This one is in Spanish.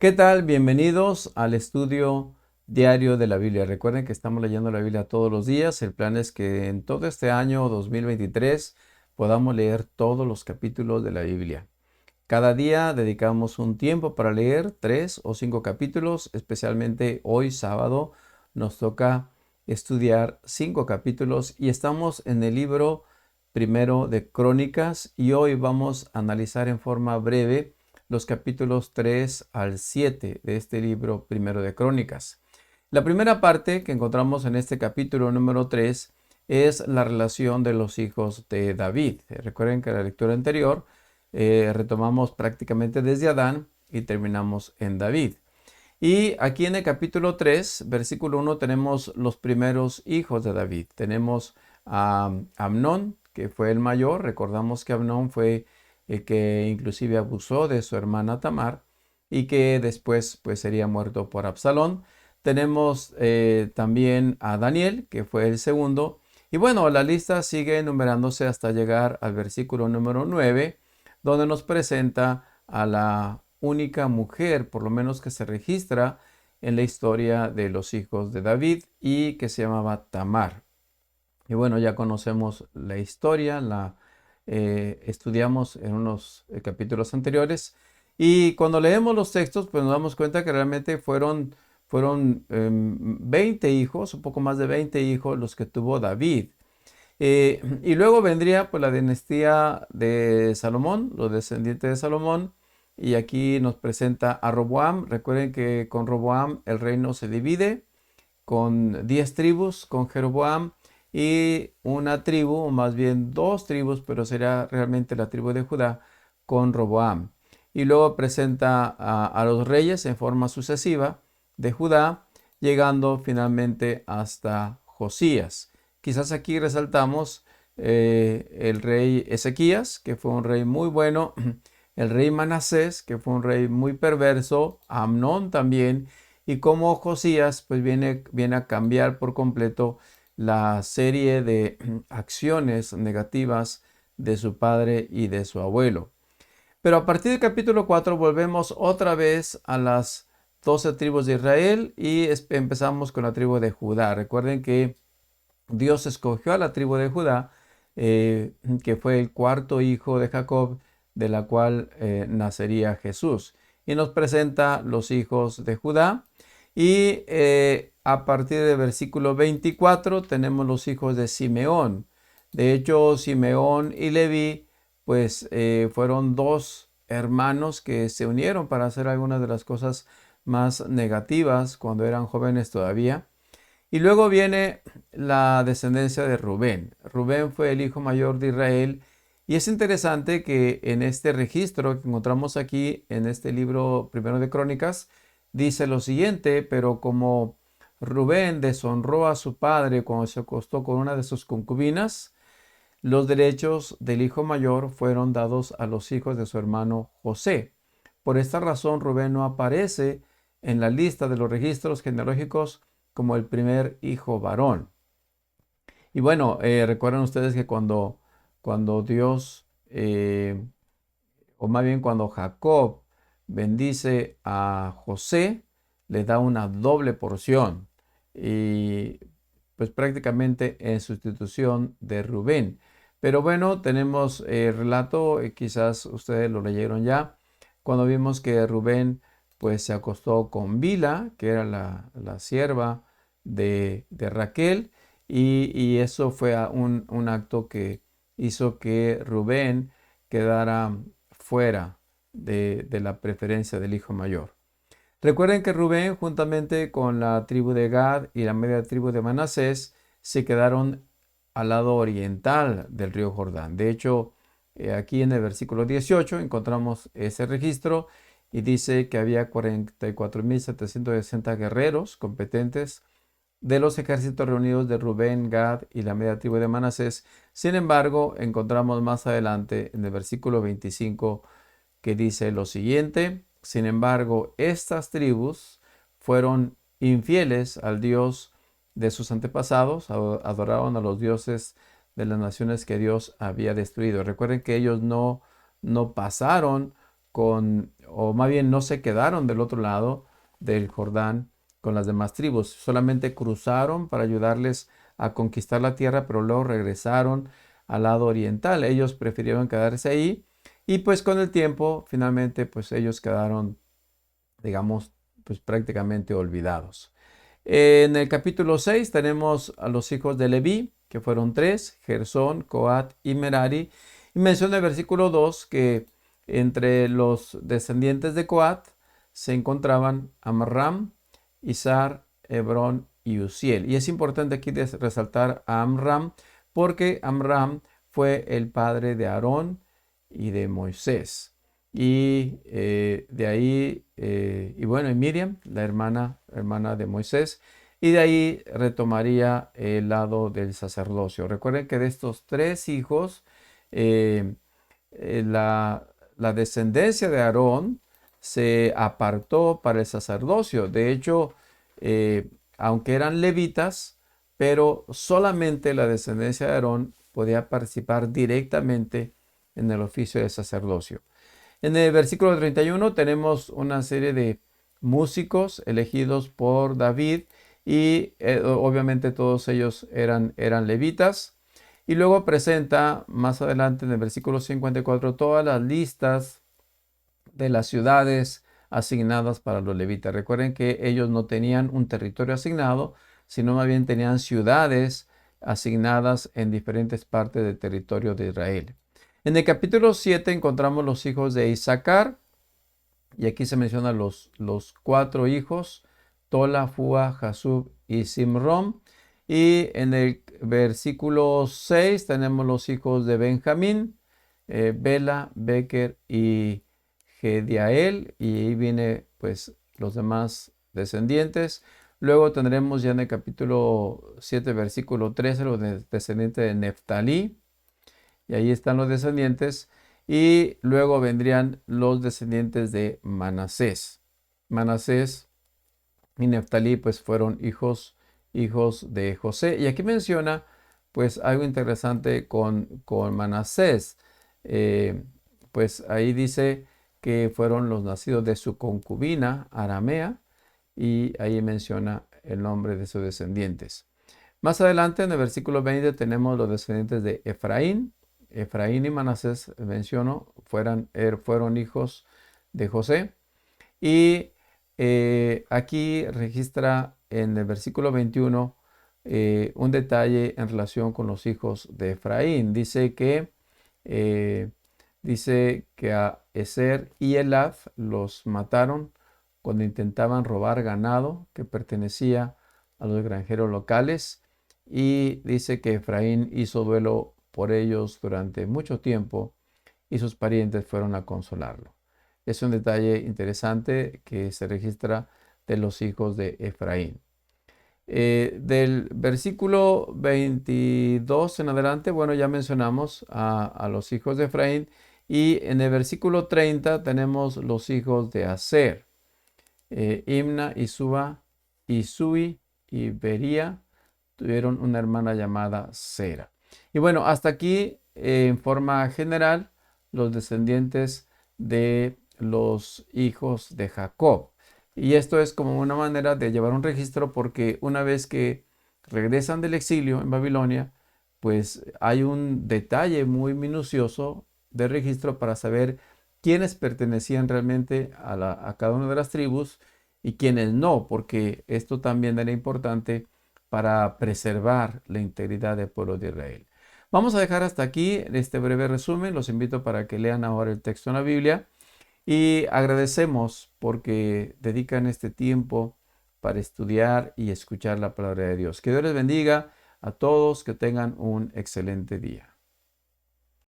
¿Qué tal? Bienvenidos al estudio diario de la Biblia. Recuerden que estamos leyendo la Biblia todos los días. El plan es que en todo este año 2023 podamos leer todos los capítulos de la Biblia. Cada día dedicamos un tiempo para leer 3 o 5 capítulos, especialmente hoy sábado nos toca estudiar 5 capítulos y estamos en el libro primero de Crónicas y hoy vamos a analizar en forma breve los capítulos 3 al 7 de este libro primero de Crónicas. La primera parte que encontramos en este capítulo número 3 es la relación de los hijos de David. Recuerden que en la lectura anterior retomamos prácticamente desde Adán y terminamos en David. Y aquí en el capítulo 3, versículo 1, tenemos los primeros hijos de David. Tenemos a Amnón, que fue el mayor. Recordamos que Amnón fue el que inclusive abusó de su hermana Tamar y que después pues sería muerto por Absalón. Tenemos también a Daniel, que fue el segundo. Y bueno, la lista sigue enumerándose hasta llegar al versículo número 9, donde nos presenta a la única mujer, por lo menos que se registra en la historia de los hijos de David y que se llamaba Tamar. Y bueno, ya conocemos la historia, la estudiamos en unos capítulos anteriores. Y cuando leemos los textos, pues nos damos cuenta que realmente fueron 20 hijos, un poco más de 20 hijos los que tuvo David. Y luego vendría pues la dinastía de Salomón, los descendientes de Salomón, y aquí nos presenta a Roboam. Recuerden que con Roboam el reino se divide con 10 tribus, con Jeroboam y una tribu, o más bien 2 tribus, pero será realmente la tribu de Judá con Roboam. Y luego presenta a los reyes en forma sucesiva de Judá, llegando finalmente hasta Josías. Quizás aquí resaltamos el rey Ezequías, que fue un rey muy bueno, el rey Manasés, que fue un rey muy perverso, Amnón también, y cómo Josías pues viene a cambiar por completo la serie de acciones negativas de su padre y de su abuelo. Pero a partir del capítulo 4 volvemos otra vez a las 12 tribus de Israel y empezamos con la tribu de Judá. Recuerden que Dios escogió a la tribu de Judá, que fue el cuarto hijo de Jacob, de la cual nacería Jesús. Y nos presenta los hijos de Judá. Y a partir del versículo 24 tenemos los hijos de Simeón. De hecho, Simeón y Leví, pues fueron dos hermanos que se unieron para hacer algunas de las cosas más negativas cuando eran jóvenes todavía. Y luego viene la descendencia de Rubén. Rubén fue el hijo mayor de Israel. Y es interesante que en este registro que encontramos aquí, en este libro primero de Crónicas, dice lo siguiente: pero como Rubén deshonró a su padre cuando se acostó con una de sus concubinas, los derechos del hijo mayor fueron dados a los hijos de su hermano José. Por esta razón, Rubén no aparece en la lista de los registros genealógicos como el primer hijo varón. Y bueno, recuerdan ustedes que cuando Dios, o más bien cuando Jacob bendice a José, le da una doble porción y pues prácticamente en sustitución de Rubén. Pero bueno, tenemos el relato, quizás ustedes lo leyeron ya, cuando vimos que Rubén pues se acostó con Bila, que era la sierva de Raquel, y eso fue un acto que hizo que Rubén quedara fuera de la preferencia del hijo mayor. Recuerden que Rubén, juntamente con la tribu de Gad y la media tribu de Manasés, se quedaron al lado oriental del río Jordán. De hecho, aquí en el versículo 18 encontramos ese registro y dice que había 44.760 guerreros competentes de los ejércitos reunidos de Rubén, Gad y la media tribu de Manasés. Sin embargo, encontramos más adelante en el versículo 25 que dice lo siguiente: sin embargo, estas tribus fueron infieles al Dios de sus antepasados, adoraron a los dioses de las naciones que Dios había destruido. Recuerden que ellos no pasaron o más bien no se quedaron del otro lado del Jordán con las demás tribus, solamente cruzaron para ayudarles a conquistar la tierra, pero luego regresaron al lado oriental. Ellos prefirieron quedarse ahí y pues con el tiempo finalmente pues ellos quedaron, digamos, pues prácticamente olvidados. En el capítulo 6 tenemos a los hijos de Leví, que fueron tres: Gersón, Coat y Merari. Y menciona el versículo 2 que entre los descendientes de Coat se encontraban Amram, Izar, Hebrón y Uziel. Y es importante aquí resaltar a Amram porque Amram fue el padre de Aarón y de Moisés. Y de ahí, y bueno, y Miriam, la hermana de Moisés, y de ahí retomaría el lado del sacerdocio. Recuerden que de estos tres hijos, eh, la descendencia de Aarón se apartó para el sacerdocio. De hecho, aunque eran levitas, pero solamente la descendencia de Aarón podía participar directamente en el oficio de sacerdocio. En el versículo 31 tenemos una serie de músicos elegidos por David y obviamente todos ellos eran levitas. Y luego presenta más adelante en el versículo 54 todas las listas de las ciudades asignadas para los levitas. Recuerden que ellos no tenían un territorio asignado, sino más bien tenían ciudades asignadas en diferentes partes del territorio de Israel. En el capítulo 7 encontramos los hijos de Isaacar, y aquí se mencionan los cuatro hijos: Tola, Fua, Jasub y Simrón. Y en el versículo 6 tenemos los hijos de Benjamín, Bela, Beker y Gediael, y ahí viene pues los demás descendientes. Luego tendremos ya en el capítulo 7, versículo 13, los descendientes de Neftalí, y ahí están los descendientes. Y luego vendrían los descendientes de Manasés. Manasés y Neftalí pues fueron hijos de José. Y aquí menciona pues algo interesante con Manasés. Pues ahí dice que fueron los nacidos de su concubina aramea, y ahí menciona el nombre de sus descendientes. Más adelante en el versículo 20 tenemos los descendientes de Efraín. Efraín y Manasés, menciono, fueron hijos de José. Y aquí registra en el versículo 21 un detalle en relación con los hijos de Efraín. Eh, dice que a Ezer y Elad los mataron cuando intentaban robar ganado que pertenecía a los granjeros locales. Y dice que Efraín hizo duelo por ellos durante mucho tiempo y sus parientes fueron a consolarlo. Es un detalle interesante que se registra de los hijos de Efraín. Del versículo 22 en adelante, bueno, ya mencionamos a los hijos de Efraín, y en el versículo 30 tenemos los hijos de Aser: Imna, Isuba, Isui y Bería tuvieron una hermana llamada Sera. Y bueno, hasta aquí en forma general los descendientes de los hijos de Jacob. Y esto es como una manera de llevar un registro, porque una vez que regresan del exilio en Babilonia, pues hay un detalle muy minucioso de registro para saber quiénes pertenecían realmente a cada una de las tribus y quiénes no, porque esto también era importante para preservar la integridad del pueblo de Israel. Vamos a dejar hasta aquí este breve resumen. Los invito para que lean ahora el texto en la Biblia, y agradecemos porque dedican este tiempo para estudiar y escuchar la palabra de Dios. Que Dios les bendiga a todos, que tengan un excelente día.